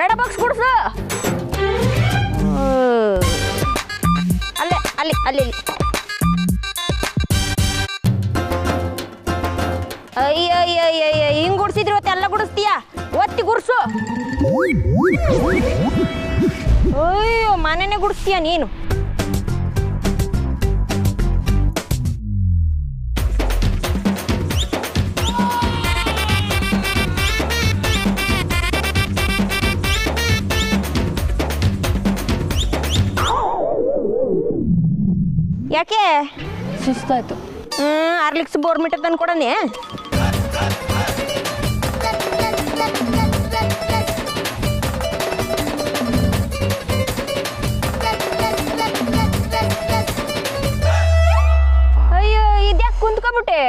Kannada box ಗುಡ್ಸು. ಅಲ್ಲೇ ಅಲ್ಲಿ ಅಲ್ಲಿ ಅಯ್ಯ ಹಿಂಗ್ ಗುಡ್ಸಿದ್ರಿ ಒತ್ತೆ ಎಲ್ಲ ಗುಡಿಸ್ತೀಯ, ಒತ್ತಿ ಗುಡ್ಸು. ಅಯ್ಯೋ ಮನೆನೇ ಗುಡಿಸ್ತೀಯ ನೀನು. ಯಾಕೆ ಸುಸ್ತಾಯ್ತು. ಆರ್ಲಿಕ್ಸ್ ಬೋರ್ಮಿಟ ತಂದು ಕೊಡನೆ. ಅಯ್ಯೋ ಇದ್ಯಾಕೆ ಕುಂತ್ಕೊಬಿಟ್ಟೆ,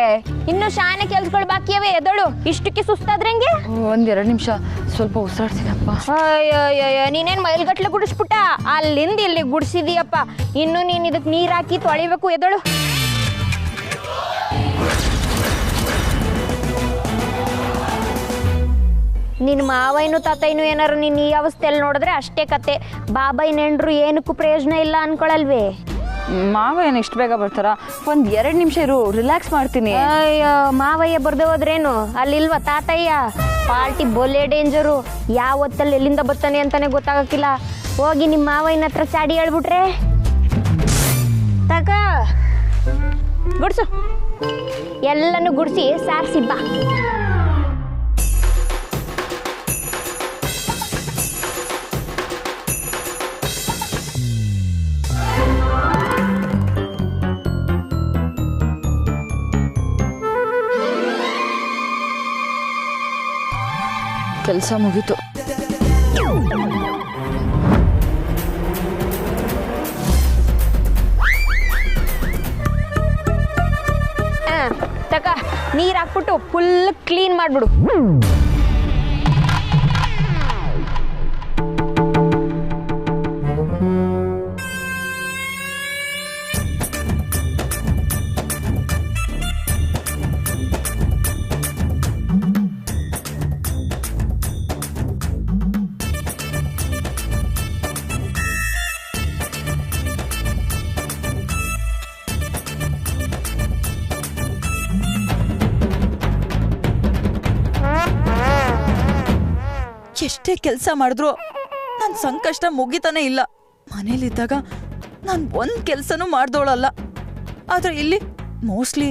ಇನ್ನು ಶಾನೆ ಕೆಲ್ಸಗಳು ಬಾಕಿ ಅವೆ, ಎದಳು ಇಷ್ಟಕ್ಕೆ ಸುಸ್ತಾದ್ರಂಗೆ. 1-2 ನಿಮಿಷ ಸ್ವಲ್ಪ ಉಸಿರಾಡ್ತೀನಪ್ಪ. ಅಯ್ಯೋ ನೀನೇನ್ ಮೈಲ್ಗಟ್ಲೆ ಗುಡಿಸ್ಬಿಟ್ಟ, ಅಲ್ಲಿಂದ ಇಲ್ಲಿ ಗುಡಿಸಿದೀಯಪ್ಪ. ಇನ್ನು ನೀನ್ ಇದಕ್ ನೀರ್ ಹಾಕಿ ತೊಳಿಬೇಕು, ಎದಳು. ನಿನ್ನ ಮಾವಯ್ಯನು ತಾತಯ್ಯನು ಏನಾರು ನೀನು ಈ ಅವಸ್ಥೆಯಲ್ಲಿ ನೋಡಿದ್ರೆ ಅಷ್ಟೇ ಕತೆ. ಬಾಬಾಯ್ ನೆಂಡ್ರು ಏನಕ್ಕೂ ಪ್ರಯೋಜನ ಇಲ್ಲ ಅನ್ಕೊಳಲ್ವೇ. ಮಾವ ಏನು ಇಷ್ಟು ಬೇಗ ಬರ್ತಾರ? 1-2 ನಿಮಿಷ ಇರು, ರಿಲ್ಯಾಕ್ಸ್ ಮಾಡ್ತೀನಿ. ಅಯ್ಯೋ ಮಾವಯ್ಯ ಬರ್ದೆ ಹೋದ್ರೇನು, ಅಲ್ಲಿಲ್ವಾ ತಾತಯ್ಯ? ಪಾರ್ಟಿ ಬೊಲೆ ಡೇಂಜರು, ಯಾವ ಹೊತ್ತಲ್ಲಿ ಎಲ್ಲಿಂದ ಬರ್ತಾನೆ ಅಂತಾನೆ ಗೊತ್ತಾಗಕ್ಕಿಲ್ಲ. ಹೋಗಿ ನಿಮ್ಮ ಮಾವಯ್ಯನ ಹತ್ರ ಚಾಡಿ ಹೇಳ್ಬಿಟ್ರೆ ತಗ ಗುಡ್ಸು, ಎಲ್ಲನೂ ಗುಡ್ಸಿ ಸಾರಿಸಿ ಬಾ. ಕೆಲಸ ಮುಗೀತು. ತಕ ನೀರ್ ಹಾಕ್ಬಿಟ್ಟು ಫುಲ್ ಕ್ಲೀನ್ ಮಾಡ್ಬಿಡು. ಎಷ್ಟೇ ಕೆಲಸ ಮಾಡಿದ್ರು ನನ್ನ ಸಂಕಷ್ಟ ಮುಗಿತಾನೆ ಇಲ್ಲ. ಮನೇಲಿದ್ದಾಗ ನಾನು ಒಂದು ಕೆಲಸನೂ ಮಾಡ್ದೋಳಲ್ಲ, ಆದರೆ ಇಲ್ಲಿ ಮೋಸ್ಟ್ಲಿ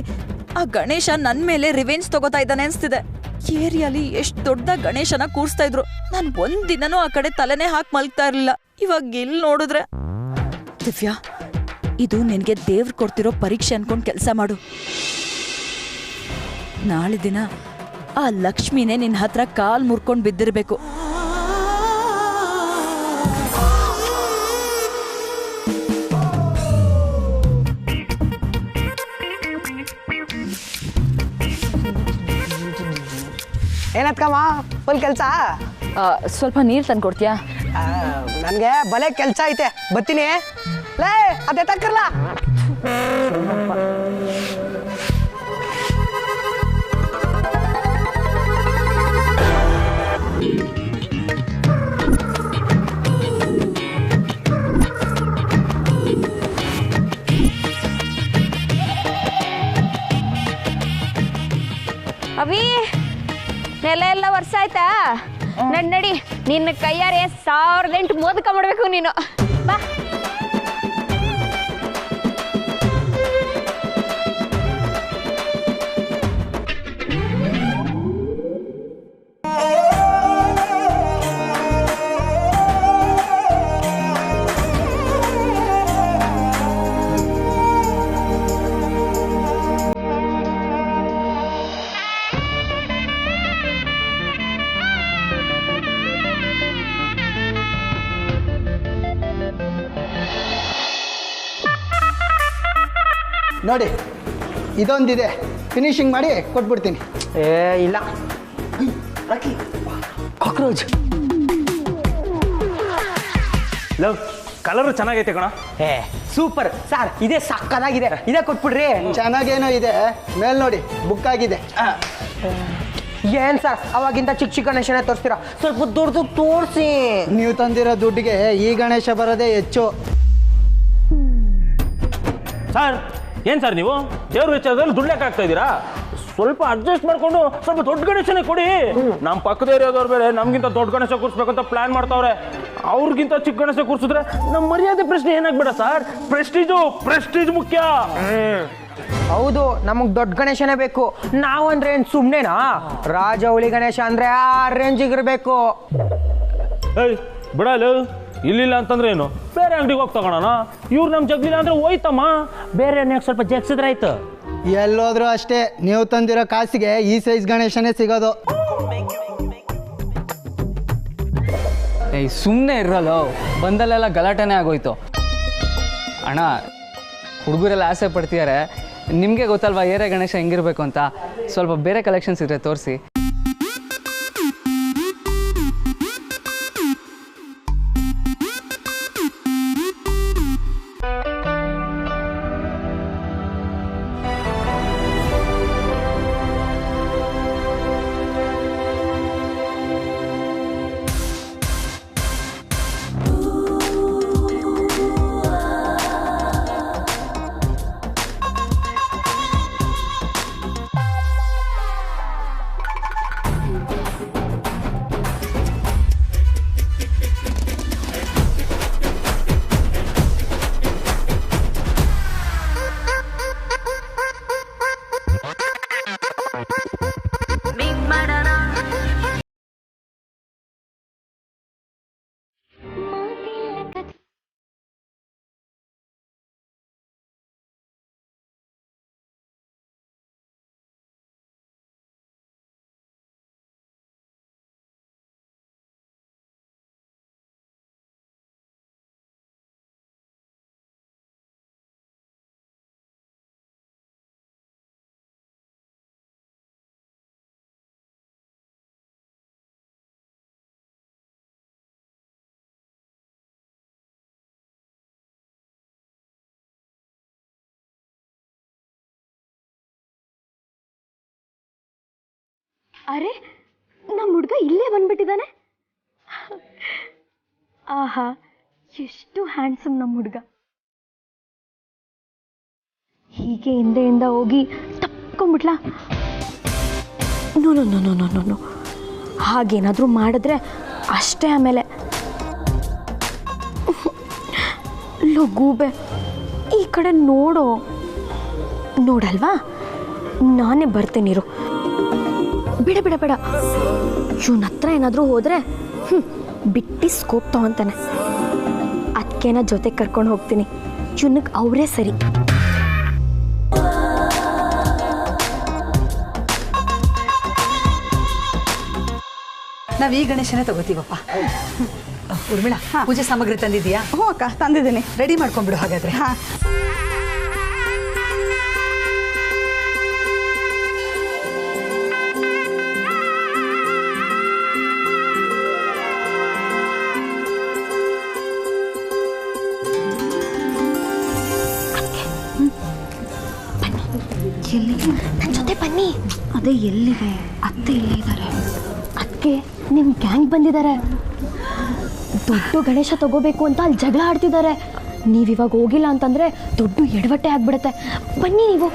ಆ ಗಣೇಶ ನನ್ನ ಮೇಲೆ ರಿವೆಂಜ್ ತಗೋತಾ ಇದ್ದಾನೆ ಅನಿಸ್ತಿದೆ. ಏರಿಯಾಲಿ ಎಷ್ಟು ದೊಡ್ಡ ಗಣೇಶನ ಕೂರಿಸ್ತಾ ಇದ್ರು, ನಾನು ಒಂದಿನನೂ ಆ ಕಡೆ ತಲೆನೇ ಹಾಕಿ ಮಲ್ಗ್ತಾ ಇರಲಿಲ್ಲ. ಇವಾಗ ಇಲ್ಲಿ ನೋಡಿದ್ರೆ ದಿವ್ಯಾ, ಇದು ನಿನಗೆ ದೇವ್ರು ಕೊಡ್ತಿರೋ ಪರೀಕ್ಷೆ ಅನ್ಕೊಂಡು ಕೆಲಸ ಮಾಡು. ನಾಳೆ ದಿನ ಆ ಲಕ್ಷ್ಮಿನೇ ನಿನ್ನ ಹತ್ರ ಕಾಲ್ ಮುರ್ಕೊಂಡು ಬಿದ್ದಿರಬೇಕು. ಏನತ್ಕಮ್ಮ ಫುಲ್ ಕೆಲಸ? ಸ್ವಲ್ಪ ನೀರು ತಂದು ಕೊಡ್ತೀಯಾ? ನನಗೆ ಬಲೆ ಕೆಲಸ ಐತೆ, ಬರ್ತೀನಿ. ಲೇ ಅದೇ ತಕ್ಕರ್ಲ. ಅವಿ ನೆಲ ಎಲ್ಲ ವರ್ಷ ಆಯ್ತಾ? ನಡಿ ನಿನ್ನ ಕೈಯಾರೆ 1008 ಮೋದಕ ಮಾಡ್ಬೇಕು ನೀನು. ಬಾ. ನೋಡಿ ಇದೊಂದಿದೆ, ಫಿನಿಶಿಂಗ್ ಮಾಡಿ ಕೊಟ್ಬಿಡ್ತೀನಿ. ಇಲ್ಲ ಕಾಕ್ರೋಚ್. ಲವ್ ಕಲರು ಚೆನ್ನಾಗೈತೆ ಕಣ. ಸೂಪರ್ ಸರ್, ಇದೇ ಸಕ್ಕದಾಗಿದೆ, ಇದೇ ಕೊಟ್ಬಿಡ್ರಿ. ಚೆನ್ನಾಗೇನೋ ಇದೆ, ಮೇಲ್ ನೋಡಿ ಬುಕ್ ಆಗಿದೆ. ಏನ್ ಸರ್ ಅವಾಗಿಂದ ಚಿಕ್ಕ ಚಿಕ್ಕ ಗಣೇಶನೇ ತೋರಿಸ್ತೀರಾ, ಸ್ವಲ್ಪ ದೊಡ್ಡದು ತೋರಿಸಿ. ನೀವು ತಂದಿರೋ ದುಡ್ಡಿಗೆ ಈ ಗಣೇಶ ಬರೋದೇ ಹೆಚ್ಚು. ಸರ್ ಏನು ಸರ್ ನೀವು ದೇವ್ರ ವೆಚ್ಚದಲ್ಲಿ ದುಡ್ಡು ಲೆಕ್ಕ ಹಾಕ್ತಾ ಇದ್ದೀರಾ? ಸ್ವಲ್ಪ ಅಡ್ಜಸ್ಟ್ ಮಾಡ್ಕೊಂಡು ಸ್ವಲ್ಪ ದೊಡ್ಡ ಗಣೇಶನೇ ಕೊಡಿ. ನಮ್ಮ ಪಕ್ಕದ ಏರಿಯಾದವ್ರು ಬೇರೆ ನಮ್ಗಿಂತ ದೊಡ್ಡ ಗಣೇಶ ಕೂರಿಸ್ಬೇಕಂತ ಪ್ಲಾನ್ ಮಾಡ್ತಾವ್ರೆ. ಅವ್ರಿಗಿಂತ ಚಿಕ್ಕ ಗಣೇಶ ಕೂರಿಸಿದ್ರೆ ನಮ್ಮ ಮರ್ಯಾದೆ ಪ್ರಶ್ನೆ ಏನಾಗ್ಬೇಡ ಸರ್. ಪ್ರೆಸ್ಟೀಜ್ ಮುಖ್ಯ. ಹೌದು, ನಮಗ್ ದೊಡ್ಡ ಗಣೇಶನೇ ಬೇಕು. ನಾವಂದ್ರೆ ಏನ್ ಸುಮ್ನೆನಾ? ರಾಜವಳಿ ಗಣೇಶ ಅಂದ್ರೆ ಆ ರೇಂಜಿಗೆ ಇರಬೇಕು. ಏಯ್ ಬಿಡಲು ಇಲ್ಲಿಲ್ಲ ಅಂತಂದ್ರೆ ಏನು, ಬೇರೆ ಅಂಗಡಿಗೆ ಹೋಗಿ ತಗೋಣ. ಇವ್ರು ನಮ್ಮ ಜಗ್ಲಿಲ್ಲ ಅಂದ್ರೆ ಹೋಯ್ತಮ್ಮ, ಬೇರೆ ಅನ್ಯಾಕೆ ಸ್ವಲ್ಪ ಜಗ್ಸಿದ್ರೆ ಆಯ್ತು. ಎಲ್ಲೋದ್ರೂ ಅಷ್ಟೇ, ನೀವು ತಂದಿರೋ ಕಾಸಿಗೆ ಈ ಸೈಜ್ ಗಣೇಶನೇ ಸಿಗೋದು. ಏಯ್ ಸುಮ್ಮನೆ ಇರಲ್ಲ, ಬಂದಲ್ಲೆಲ್ಲ ಗಲಾಟೆನೇ ಆಗೋಯ್ತು. ಅಣ್ಣ ಹುಡುಗರೆಲ್ಲ ಆಸೆ ಪಡ್ತಿದ್ದಾರೆ, ನಿಮಗೆ ಗೊತ್ತಲ್ವಾ ಏರಿಯಾ ಗಣೇಶ ಹೆಂಗಿರ್ಬೇಕು ಅಂತ. ಸ್ವಲ್ಪ ಬೇರೆ ಕಲೆಕ್ಷನ್ಸ್ ಇದ್ರೆ ತೋರಿಸಿ. ಅರೆ, ನಮ್ಮ ಹುಡುಗ ಇಲ್ಲೇ ಬಂದ್ಬಿಟ್ಟಿದ್ದಾನೆ. ಆಹಾ, ಎಷ್ಟು ಹ್ಯಾಂಡ್ಸಮ್ ನಮ್ಮ ಹುಡುಗ. ಹೀಗೆ ಹಿಂದೆಯಿಂದ ಹೋಗಿ ತಪ್ಕೊಂಡ್ಬಿಟ್ಲಾ? No no no no no no no ಹಾಗೇನಾದರೂ ಮಾಡಿದ್ರೆ ಅಷ್ಟೇ. ಆಮೇಲೆ ಲಗೂಬೆ ಈ ಕಡೆ ನೋಡಲ್ವಾ, ನಾನೇ ಬರ್ತೇನಿರು. ಬಿಡ ಬಿಡ ಬೇಡ, ಇವನ ಹತ್ರ ಏನಾದರೂ ಹೋದರೆ ಬಿಟ್ಟು ಸ್ಕೋಪ್ ತಗೊಂತಾನೆ. ಅದಕ್ಕೇನ ಜೊತೆ ಕರ್ಕೊಂಡು ಹೋಗ್ತೀನಿ. ಇವನಿಗೆ ಅವರೇ ಸರಿ. ನಾವು ಈ ಗಣೇಶನೇ ತಗೋತೀವಪ್ಪ. ಉರ್ಮಿಳಾ, ಪೂಜೆ ಸಾಮಗ್ರಿ ತಂದಿದ್ದೀಯಾ? ಹ್ಞೂ ಅಕ್ಕ, ತಂದಿದ್ದೀನಿ. ರೆಡಿ ಮಾಡ್ಕೊಂಡ್ಬಿಡು ಹಾಗಾದ್ರೆ. ಹಾಂ. ನನ್ನ ಜೊತೆ ಬನ್ನಿ. ಅದೇ ಎಲ್ಲಿದೆ? ಅತ್ತೆ ಇಲ್ಲೇ ಇದ್ದಾರೆ. ಅದಕ್ಕೆ ನಿಮ್ಮ ಗ್ಯಾಂಗ್ ಬಂದಿದ್ದಾರೆ. ದೊಡ್ಡ ಗಣೇಶ ತಗೋಬೇಕು ಅಂತ ಅಲ್ಲಿ ಜಗಳ ಆಡ್ತಿದ್ದಾರೆ. ನೀವಿವಾಗ ಹೋಗಿಲ್ಲ ಅಂತಂದರೆ ದೊಡ್ಡ ಎಡವಟ್ಟೆ ಆಗ್ಬಿಡುತ್ತೆ. ಬನ್ನಿ ನೀವು.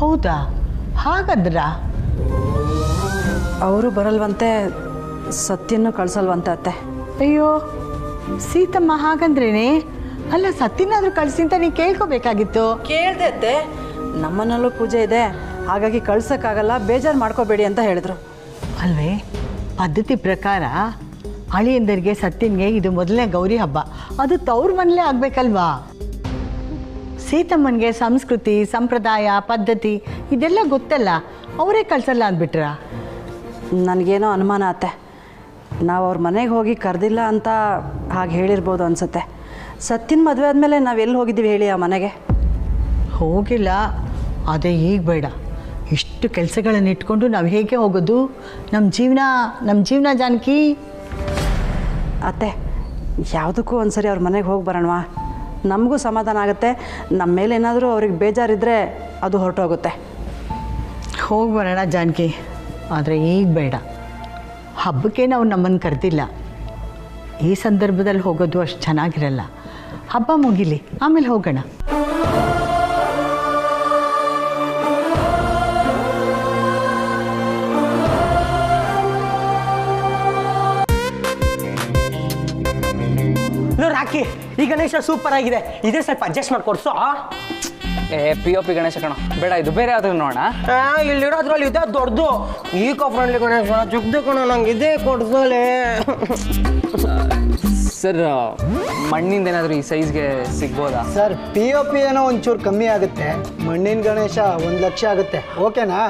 ಹೌದಾ? ಹಾಗಾದ್ರ ಅವರು ಬರಲ್ವಂತೆ, ಸತ್ಯನ್ನು ಕಳ್ಸಲ್ವಂತೆ ಅತ್ತೆ. ಅಯ್ಯೋ ಸೀತಮ್ಮ, ಹಾಗಂದ್ರೇನೆ? ಅಲ್ಲ, ಸತ್ತಿನಾದ್ರೂ ಕಳಿಸಿ ಅಂತ ನೀ ಕೇಳ್ಕೋಬೇಕಾಗಿತ್ತು. ಕೇಳ್ದೆ ಅತ್ತೆ, ನಮ್ಮನಲ್ಲೂ ಪೂಜೆ ಇದೆ, ಹಾಗಾಗಿ ಕಳ್ಸೋಕ್ಕಾಗಲ್ಲ, ಬೇಜಾರು ಮಾಡ್ಕೋಬೇಡಿ ಅಂತ ಹೇಳಿದ್ರು. ಅಲ್ವೇ, ಪದ್ಧತಿ ಪ್ರಕಾರ ಅಳಿಯಂದರಿಗೆ ಸತ್ತಿನ್ಗೆ ಇದು ಮೊದಲನೇ ಗೌರಿ ಹಬ್ಬ. ಅದು ತವ್ರ ಮನೇಲೇ ಆಗಬೇಕಲ್ವಾ? ಸೀತಮ್ಮನಿಗೆ ಸಂಸ್ಕೃತಿ, ಸಂಪ್ರದಾಯ, ಪದ್ಧತಿ ಇದೆಲ್ಲ ಗೊತ್ತಲ್ಲ, ಅವರೇ ಕಳ್ಸಲ್ಲ ಅಂದ್ಬಿಟ್ರ? ನನಗೇನೋ ಅನುಮಾನ ಅತ್ತೆ. ನಾವು ಅವ್ರ ಮನೆಗೆ ಹೋಗಿ ಕರೆದಿಲ್ಲ ಅಂತ ಹಾಗೆ ಹೇಳಿರ್ಬೋದು ಅನಿಸುತ್ತೆ. ಸತ್ತಿನ ಮದುವೆ ಆದಮೇಲೆ ನಾವು ಎಲ್ಲಿ ಹೋಗಿದ್ದೀವಿ ಹೇಳಿ ಆ ಮನೆಗೆ? ಹೋಗಿಲ್ಲ, ಅದೇ ಈಗ ಬೇಡ. ಇಷ್ಟು ಕೆಲಸಗಳನ್ನು ಇಟ್ಕೊಂಡು ನಾವು ಹೇಗೆ ಹೋಗೋದು? ನಮ್ಮ ಜೀವನ ಜಾನಕಿ. ಅತ್ತೆ, ಯಾವುದಕ್ಕೂ ಒಂದ್ಸರಿ ಅವ್ರ ಮನೆಗೆ ಹೋಗಿ ಬರೋಣವಾ? ನಮಗೂ ಸಮಾಧಾನ ಆಗುತ್ತೆ. ನಮ್ಮ ಮೇಲೆ ಏನಾದರೂ ಅವ್ರಿಗೆ ಬೇಜಾರಿದ್ದರೆ ಅದು ಹೊರಟೋಗುತ್ತೆ. ಹೋಗಿ ಬರೋಣ ಜಾನಕಿ, ಆದರೆ ಈಗ ಬೇಡ. ಹಬ್ಬಕ್ಕೆ ನಾವು ನಮ್ಮನ್ನು ಕರೆದಿಲ್ಲ. ಈ ಸಂದರ್ಭದಲ್ಲಿ ಹೋಗೋದು ಅಷ್ಟು ಚೆನ್ನಾಗಿರಲ್ಲ. ಹಬ್ಬ ಮುಗಿಲಿ, ಆಮೇಲೆ ಹೋಗೋಣ. ರಾಕಿ, ಈ ಗಣೇಶ ಸೂಪರ್ ಆಗಿದೆ, ಇದೇ ಸ್ವಲ್ಪ ಅಡ್ಜಸ್ಟ್ ಮಾಡ್ಕೊಡ್ಸೋ. POP ಗಣೇಶ ಕಣೋ, ಬೇಡ ಇದು ಬೇರೆ ಆದ್ರೂ ನೋಡೋಣ. ಇಲ್ಲಿರೋದ್ರಲ್ಲಿ ಇದೆ ದೊಡ್ಡದು ಈಕೋ ಫ್ರೆಂಡ್ಲಿ ಗಣೇಶ, ಜಗ್ದು ಕಣೋ, ನಂಗೆ ಇದೇ ಕೊಡ್ಸೋಲೆ. ಸರ್, ಮಣ್ಣಿಂದ ಏನಾದರೂ ಈ ಸೈಜ್ಗೆ ಸಿಗ್ಬೋದಾ? ಸರ್ POP ಏನೋ ಒಂಚೂರು ಕಮ್ಮಿ ಆಗುತ್ತೆ. ಮಣ್ಣಿನ ಗಣೇಶ 1 ಲಕ್ಷ ಆಗುತ್ತೆ. ಓಕೆನಾ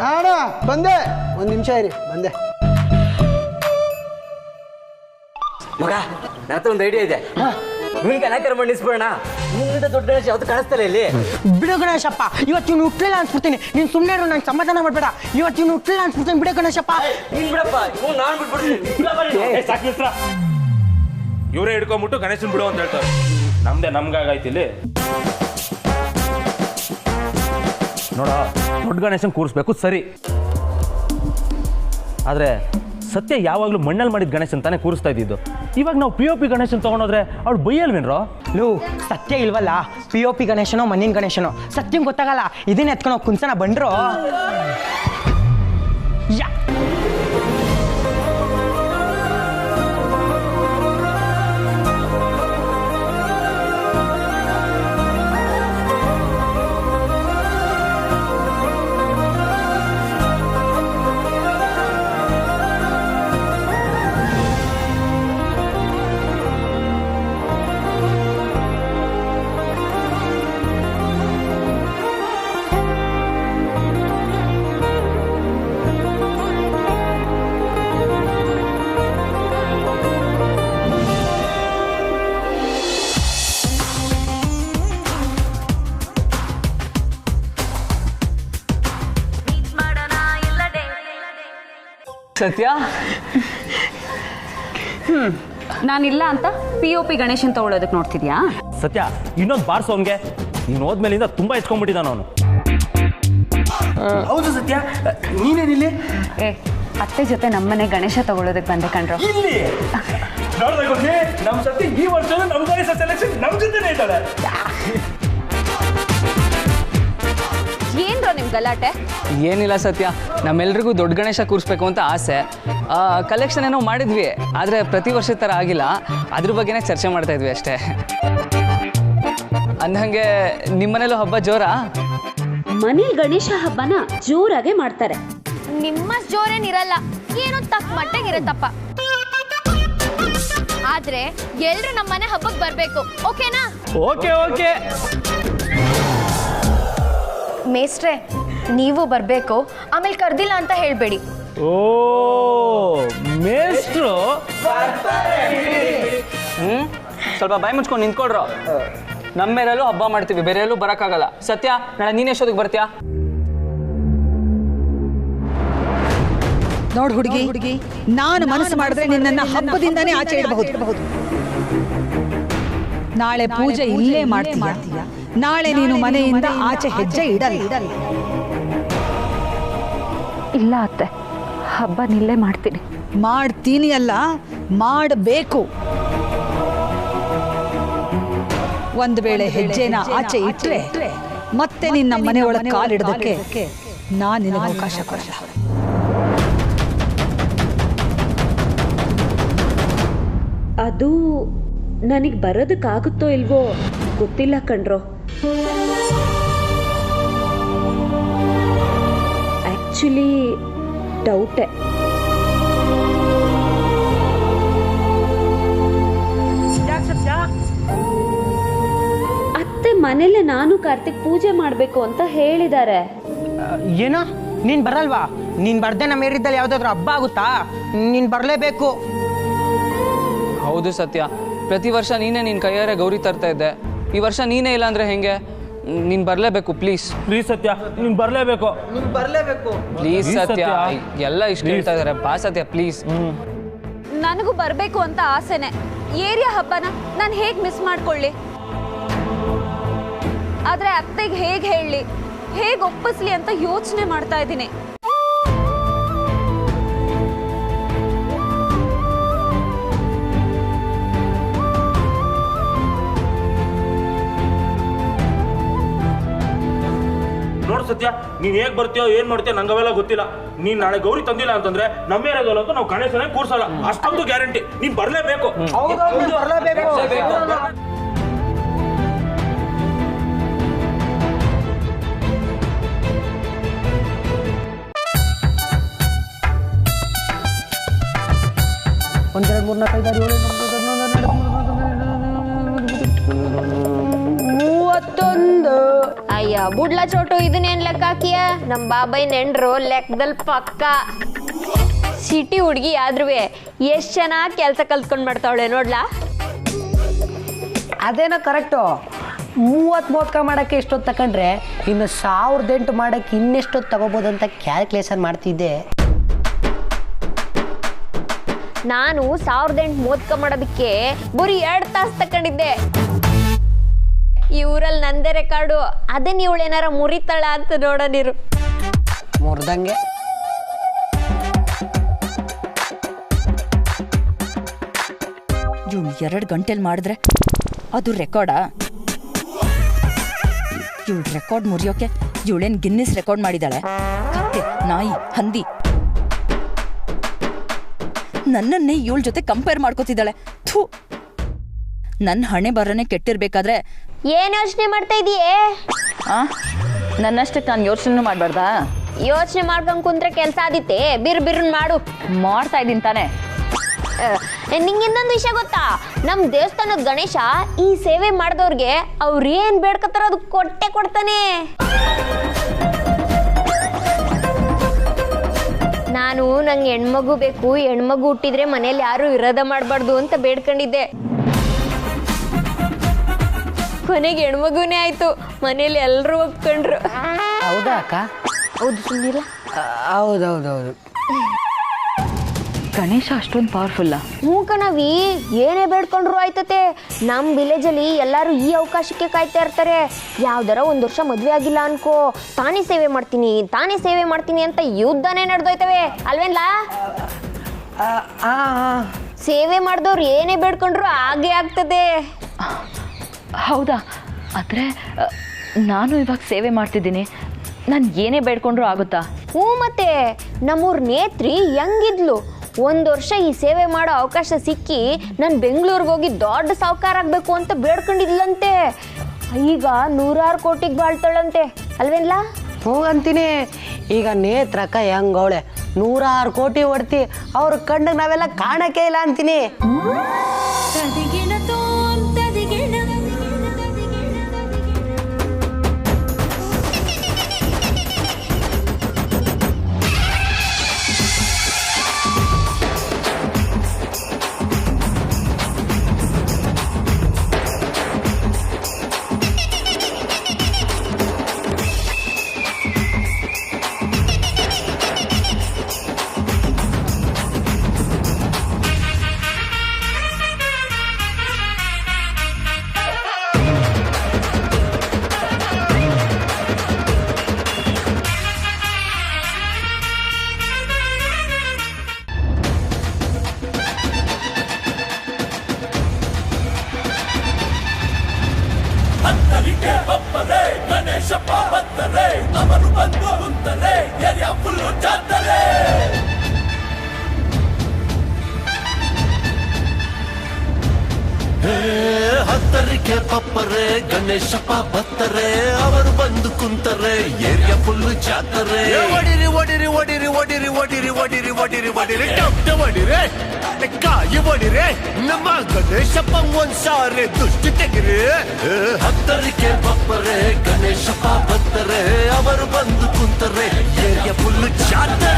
ಅಣ್ಣ? ಬಂದೆ, 1 ನಿಮಿಷ ಇರಿ, ಬಂದೆ. ಮಗ, ನನ್ನ ಹತ್ರ ಒಂದು ಐಡಿಯಾ ಇದೆ. ನಿಮ್ಗೆ ಅನಾಕರ ಮಂಡಿಸ್ಬೋಣ. ನಿಮ್ಮಿಂದ ದೊಡ್ಡ ಗಣೇಶ ಯಾವತ್ತು ಕಾಣಿಸ್ತಾರೆ ಇಲ್ಲಿ. ಬಿಡು ಗಣೇಶಪ್ಪ, ಇವತ್ತು ನೀನು ಹುಟ್ಟಲಿಲ್ಲ ಅನ್ಸ್ಬಿಡ್ತೀನಿ. ನೀನು ಸುಮ್ಮನೆ ಇರು, ನಂಗೆ ಸಮಾಧಾನ ಮಾಡಬೇಡ. ಇವತ್ತು ನೀನು ಹುಟ್ಟಲಿಲ್ಲ ಅನ್ಸ್ಬಿಡ್ತೀನಿ. ಬಿಡು ಗಣೇಶಪ್ಪ. ನೀನ್ ಬಿಡಪ್ಪ, ನಾನು ಬಿಟ್ಬಿಡ್ತೀನಿ. ಇವರೇ ಹಿಡ್ಕೊಂಡ್ಬಿಟ್ಟು ಗಣೇಶನ್ ಬಿಡು ಅಂತ ಹೇಳ್ತಾರೆ. ನಮ್ಗಾಗೈತಿ ಇಲ್ಲಿ. ನೋಡ, ದೊಡ್ಡ ಗಣೇಶನ್ ಕೂರಿಸ್ಬೇಕು ಸರಿ, ಆದರೆ ಸತ್ಯ ಯಾವಾಗಲೂ ಮಣ್ಣಲ್ಲಿ ಮಾಡಿದ ಗಣೇಶನ್ ತಾನೇ ಕೂರಿಸ್ತಾ ಇದ್ದಿದ್ದು. ಇವಾಗ ನಾವು POP ಗಣೇಶನ್ ತೊಗೊಂಡೋದ್ರೆ ಅವ್ಳು ಬೈಯಲ್ವೇನ್ರೋ? ಸತ್ಯ ಇಲ್ವಲ್ಲ, POP ಗಣೇಶನೋ ಮಣ್ಣಿನ ಗಣೇಶನೋ ಸತ್ಯಂಗೆ ಗೊತ್ತಾಗಲ್ಲ. ಇದನ್ನ ಎತ್ಕೊಂಡು ಕುಂಚನ ಬಂದ್ರು. ಸತ್ಯ, ನಾನಿಲ್ಲ ಅಂತ POP ಗಣೇಶನ್ ತಗೊಳ್ಳೋದಕ್ಕೆ ನೋಡ್ತಿದ್ಯಾ? ಸತ್ಯ, ಇನ್ನೊಂದು ಬಾರ್ಸೋನ್ಗೆ ನೀನು ಹೋದ್ಮೇಲಿಂದ ತುಂಬ ಇಟ್ಕೊಂಡ್ಬಿಟ್ಟಿದ್ದಾನ ಅವನು. ಹೌದು ಸತ್ಯ, ನೀನೇನಿಲ್ಲಿ? ಅತ್ತೆ ಜೊತೆ ನಮ್ಮನೆ ಗಣೇಶ ತಗೊಳ್ಳೋದಕ್ಕೆ ಬಂದೆ ಕಣ್ರು. ಇಲ್ಲಿ ನಮ್ಮ ಸತ್ಯ ಈ ವರ್ಷ ನಮ್ಮ ಗಣೇಶ ಸೆಲೆಕ್ಷನ್ ನಮ್ಮ ಜೊತೆನೇ ಇದ್ದಾಳೆ. ಏನ್ರೋ ನಿಮ್ ಗಲಾಟೆ? ಏನಿಲ್ಲ ಸತ್ಯ, ನಮ್ಮೆಲ್ರಿಗೂ ದೊಡ್ಡ ಗಣೇಶ ಕೂರಿಸ್ಬೇಕು ಅಂತ ಆಸೆ. ಕಲೆಕ್ಷನ್ ಏನೋ ಮಾಡಿದ್ವಿ, ಆದರೆ ಪ್ರತಿ ವರ್ಷದ ಥರ ಆಗಿಲ್ಲ. ಅದ್ರ ಬಗ್ಗೆನೇ ಚರ್ಚೆ ಮಾಡ್ತಾ ಇದ್ವಿ ಅಷ್ಟೇ. ಅಂದಂಗೆ ನಿಮ್ಮನೇಲೂ ಹಬ್ಬ ಜೋರಾ? ಮನೇಲಿ ಗಣೇಶ ಹಬ್ಬನ ಜೋರಾಗೆ ಮಾಡ್ತಾರೆ. ನಿಮ್ಮ ಜೋರೇನಿರಲ್ಲ, ಏನೋ ತಕ್ಕ ಮಟ್ಟಿಗಿರತ್ತಪ್ಪ. ಆದ್ರೆ ಎಲ್ರು ನಮ್ಮನೆ ಹಬ್ಬಕ್ಕೆ ಬರ್ಬೇಕು, ಓಕೆನಾ? Okay okay. ಮೇಸ್ಟ್ರೆ, ನೀವು ಬರ್ಬೇಕು, ಆಮೇಲೆ ಕರ್ದಿಲ್ಲ ಅಂತ ಹೇಳ್ಬೇಡಿ. ಓ ಮೇಸ್ಟ್ರು, ಸ್ವಲ್ಪ ಬಾಯಿ ಮುಚ್ಕೊಂಡು ನಿಂತ್ಕೊಡ್ರು. ನಮ್ಮ ಮೇಲೆಲ್ಲೂ ಹಬ್ಬ ಮಾಡ್ತೀವಿ, ಬೇರೆ ಎಲ್ಲೂ ಬರೋಕ್ಕಾಗಲ್ಲ. ಸತ್ಯ, ನಾಳೆ ನೀನು ಎಷ್ಟೊತ್ತಿಗೆ ಬರ್ತೀಯಾ? ನೋಡು ಹುಡುಗಿ, ನಾನು ಮನಸ್ಸು ಮಾಡಿದ್ರೆ ನಿನ್ನನ್ನು ಹಬ್ಬದಿಂದಾನೇ ಆಚೆ ಇಡಬಹುದು. ನಾಳೆ ಪೂಜೆ ಇಲ್ಲೇ ಮಾಡ್ತೀಯ. ನಾಳೆ ನೀನು ಮನೆಯಿಂದ ಆಚೆ ಹೆಜ್ಜೆ ಇಡಲ್ಲ. ಇಲ್ಲ ಅತ್ತೆ, ಹಬ್ಬ ನಿಲ್ಲೇ ಮಾಡ್ತೀನಿ. ಮಾಡ್ತೀನಿ ಅಲ್ಲ, ಮಾಡಬೇಕು. ಒಂದು ವೇಳೆ ಹೆಜ್ಜೆನ ಆಚೆ ಇಟ್ಟರೆ ಮತ್ತೆ ನಿನ್ನ ಮನೆಯೊಳಗೆ ಕಾಲಿಡೋದಕ್ಕೆ ನಾನು ನಿನಗೆ ಅವಕಾಶ ಕೊಡಲ್ಲ. ಅದು ನನಗೆ ಬರೋದಕ್ಕಾಗುತ್ತೋ ಇಲ್ವೋ ಗೊತ್ತಿಲ್ಲ ಕಣ್ರೋ. ಆ್ಯಕ್ಚುಲಿ ಡೌಟೆ. ಅತ್ತೆ ಮನೇಲೆ ನಾನು ಕಾರ್ತಿಕ್ ಪೂಜೆ ಮಾಡಬೇಕು ಅಂತ ಹೇಳಿದ್ದಾರೆ. ಏನೋ ನೀನು ಬರಲ್ವಾ? ನೀನು ಬರ್ದೆ ನಮ್ಮ ಏರಿದ್ದಲ್ಲಿ ಯಾವುದಾದ್ರೂ ಹಬ್ಬ ಆಗುತ್ತಾ? ನೀನು ಬರಲೇಬೇಕು. ಹೌದು ಸತ್ಯ, ಪ್ರತಿ ವರ್ಷ ನೀನೇ ನಿನ್ನ ಕೈಯಾರೆ ಗೌರಿ ತರ್ತಾ ಇದ್ದೆ. ಈ ವರ್ಷ ನೀನೇ ಇಲ್ಲ ಅಂದರೆ ಹೆಂಗೆ? ನೀನು ಬರಲೇಬೇಕು ಪ್ಲೀಸ್. ಪ್ಲೀಸ್ ಸತ್ಯ, ನೀನು ಬರಲೇಬೇಕು. ಪ್ಲೀಸ್ ಸತ್ಯ, ಎಲ್ಲ ಇಷ್ಟ ಹೇಳ್ತಾ ಇದ್ದಾರೆ. ಬಾ ಸತ್ಯ ಪ್ಲೀಸ್. ನನಗೂ ಬರಬೇಕು ಅಂತ ಆಸೆನೆ. ಏರಿಯಾ ಹಬ್ಬನ ನಾನು ಹೇಗೆ ಮಿಸ್ ಮಾಡ್ಕೊಳ್ಳಿ? ಆದರೆ ಅತ್ತೆಗೆ ಹೇಗೆ ಹೇಳಲಿ, ಹೇಗೆ ಒಪ್ಪಿಸ್ಲಿ ಅಂತ ಯೋಚನೆ ಮಾಡ್ತಾ ಇದ್ದೀನಿ. ನೋಡು ಸತ್ಯ, ನೀನ್ ಹೇಗ್ ಬರ್ತೀಯೋ ಏನ್ ಮಾಡ್ತೀಯೋ ನಂಗವೆಲ್ಲ ಗೊತ್ತಿಲ್ಲ. ನೀನ್ ನಾಳೆ ಗೌರಿ ತಂದಿಲ್ಲ ಅಂತಂದ್ರೆ ನಮ್ಮ ಏರಿಯಾದಲ್ಲ ಅಂತ ನಾವು ಗಣೇಶನೇ ಕೂರ್ಸಲ್ಲ, ಅಷ್ಟೊಂದು ಗ್ಯಾರಂಟಿ. ನೀನ್ ಬರ್ಲೇಬೇಕು. ಒಂದೆರಡು 3 4 5 6 7 31. ಅಯ್ಯ ಬುಡ್ಲ ಚೋಟು, ಇದನ್ನೇನ್ ಲೆಕ್ಕ ಹಾಕಿಯ? ನಮ್ ಬಾಬೈ ನೆಂಡ್ರು ಲೆಕ್ಕದಲ್ಲಿ ಪಕ್ಕ. ಸಿಟಿ ಹುಡುಗಿ ಆದ್ರೂ ಎಷ್ಟ್ ಚೆನ್ನಾಗಿ ಕೆಲಸ ಕಲ್ತ್ಕೊಂಡ್ ಮಾಡ್ತಾವಳೆ ನೋಡ್ಲಾ. ಅದೇನೋ ಕರೆಕ್ಟು. 30 ಮೋದಕ ಮಾಡೋಕ್ಕೆ ಎಷ್ಟೊತ್ತು ತಗೊಂಡ್ರೆ ಇನ್ನು 1800 ಮಾಡೋಕ್ಕೆ ಇನ್ನೆಷ್ಟೊತ್ತು ತಗೋಬೋದು ಅಂತ ಕ್ಯಾಲ್ಕುಲೇಷನ್ ಮಾಡ್ತಿದ್ದೆ. ನಾನು 1800 ಮೋದಕ ಮಾಡೋದಕ್ಕೆ ಬರೀ 2 ತಾಸು ತಕೊಂಡಿದ್ದೆ. ಇವರಲ್ಲಿ ನಂದೇ ರೆಕಾರ್ಡು. ಅದನ್ನ ಇವಳೇನಾರ ಮುರಿತಾಳ ಅಂತ ನೋಡೋನಿರು. ಮುರ್ದಂಗೆ ಇವಳು 2 ಗಂಟೆಲಿ ಮಾಡಿದ್ರೆ ಅದು ರೆಕಾರ್ಡಾ? ಇವಳು ರೆಕಾರ್ಡ್ ಮುರಿಯೋಕೆ ಇವಳೇನು ಗಿನ್ನಿಸ್ ರೆಕಾರ್ಡ್ ಮಾಡಿದಾಳೆ? ಕತ್ತೆ, ನಾಯಿ, ಹಂದಿ. ನನ್ನನ್ನೇ ಇವಳ ಜೊತೆ ಕಂಪೇರ್ ಮಾಡ್ಕೋತಿದ್ದಾಳೆ. ಥೂ, ನನ್ನ ಹಣೆ ಬರನೇ ಕೆಟ್ಟಿರ್ಬೇಕಾದ್ರೆ ಏನ್ ಯೋಚನೆ ಮಾಡ್ತಾ ಇದೀಯೇ? ನನ್ನಷ್ಟಕ್ಕೆ ನಾನು ಯೋಚನೆ ಮಾಡಬಾರ್ದಾ? ಯೋಚನೆ ಮಾಡ್ಕೊಂಡ್ ಕುಂತ್ರೆ ಕೆಲಸ ಆದಿತ್ತೆ. ಬಿರ್ನ್ ಮಾಡು. ಮಾಡ್ತಾ ಇದ್ದೀನಿ ತಾನೆ. ನಿಂಗೆ ಇನ್ನೊಂದು ವಿಷಯ ಗೊತ್ತಾ? ನಮ್ ದೇವಸ್ಥಾನದ ಗಣೇಶ ಈ ಸೇವೆ ಮಾಡಿದವ್ರಿಗೆ ಅವ್ರು ಏನ್ ಬೇಡ್ಕತ್ತಾರ ಅದು ಕೊಟ್ಟೆ ಕೊಡ್ತಾನೆ. ನಾನು ನಂಗೆ ಹೆಣ್ಮಗು ಬೇಕು, ಹೆಣ್ಮಗು ಹುಟ್ಟಿದ್ರೆ ಮನೇಲಿ ಯಾರು ವಿರೋಧ ಮಾಡಬಾರ್ದು ಅಂತ ಬೇಡ್ಕೊಂಡಿದ್ದೆ. ಕೊನೆಗೆ ಹೆಣ್ಮಗುನೇ ಆಯ್ತು. ಮನೇಲಿ ಎಲ್ಲರೂ ಒಪ್ಕೊಂಡ್ರು. ಹೌದಾ ಅಕ್ಕ? ಹೌದು, ಸುಮ್ಮನಿಲ್ಲ. ಹೌದೌದೌದು. ಗಣೇಶ ಅಷ್ಟೊಂದು ಪವರ್ಫುಲ್ಲಾ? ಹ್ಞೂ ಕಣವಿ, ಏನೇ ಬೇಡ್ಕೊಂಡ್ರು ಆಯ್ತತೆ. ನಮ್ಮ ವಿಲೇಜಲ್ಲಿ ಎಲ್ಲರೂ ಈ ಅವಕಾಶಕ್ಕೆ ಕಾಯ್ತಾ ಇರ್ತಾರೆ. ಯಾವ್ದಾರ ಒಂದು ವರ್ಷ ಮದುವೆ ಆಗಿಲ್ಲ ಅನ್ಕೋ, ತಾನೇ ಸೇವೆ ಮಾಡ್ತೀನಿ ಅಂತ ಯುದ್ಧನೇ ನಡೆದೋಯ್ತವೆ ಅಲ್ವೇನ್ಲಾ? ಸೇವೆ ಮಾಡಿದವ್ರು ಏನೇ ಬೇಡ್ಕೊಂಡ್ರು ಹಾಗೆ ಆಗ್ತದೆ. ಹೌದಾ? ಆದರೆ ನಾನು ಇವಾಗ ಸೇವೆ ಮಾಡ್ತಿದ್ದೀನಿ, ನಾನು ಏನೇ ಬೇಡ್ಕೊಂಡ್ರು ಆಗುತ್ತಾ? ಹ್ಞೂ, ಮತ್ತೆ ನಮ್ಮೂರ್ ನೇತ್ರಿ ಹೆಂಗಿದ್ಲು? 1 ವರ್ಷ ಈ ಸೇವೆ ಮಾಡೋ ಅವಕಾಶ ಸಿಕ್ಕಿ ನಾನು ಬೆಂಗಳೂರಿಗೆ ಹೋಗಿ ದೊಡ್ಡ ಸಾಹುಕಾರ ಆಗಬೇಕು ಅಂತ ಬೇಡ್ಕೊಂಡಿದ್ಲಂತೆ. ಈಗ 100 ಕೋಟಿಗೆ ಬಾಳ್ತಾಳಂತೆ ಅಲ್ವೇನ್ಲಾ? ಹ್ಞೂ ಅಂತೀನಿ. ಈಗ ನೇತ್ರಕ್ಕ ಹೆಂಗವಳೆ 106 ಕೋಟಿ ಹೊಡ್ತಿ ಅವ್ರ ಕಣ್ಣಿಗೆ ನಾವೆಲ್ಲ ಕಾಣಕ್ಕೆ ಇಲ್ಲ ಅಂತೀನಿ. ಹತ್ತರಿಕೆ ಪಪ್ಪರೆ ಗಣೇಶಪ್ಪ ಬತ್ತರೆ ಅವರು ಬಂದು ಕುಂತರೆ ಏರಿಯಾ ಫುಲ್ಲು ಜಾತರೆ ಒಡಿರಿ ಒಡಿರಿ ಒಡಿರಿ ಒಡಿರಿ ಒಡಿರಿ ಒಡಿರಿ ಒಡಿರಿ ಒಡಿರಿ ಡಬ್ಡೆ ಒಡಿರೆ ಕಾಯಿ ಒಡಿರೆ ನಮ್ಮ ಗಣೇಶಪ್ಪ ಒಂದ್ಸಾರಿ ದುಷ್ಟಿ ತೆಗಿರಿ. ಹತ್ತರಿಕೆ ಪಪ್ಪರೆ ಗಣೇಶಪ್ಪ ಬತ್ತರೆ ಅವರು ಬಂದು ಕುಂತರೆ ಏರಿಯಾ ಫುಲ್ ಜಾತ್ರೆ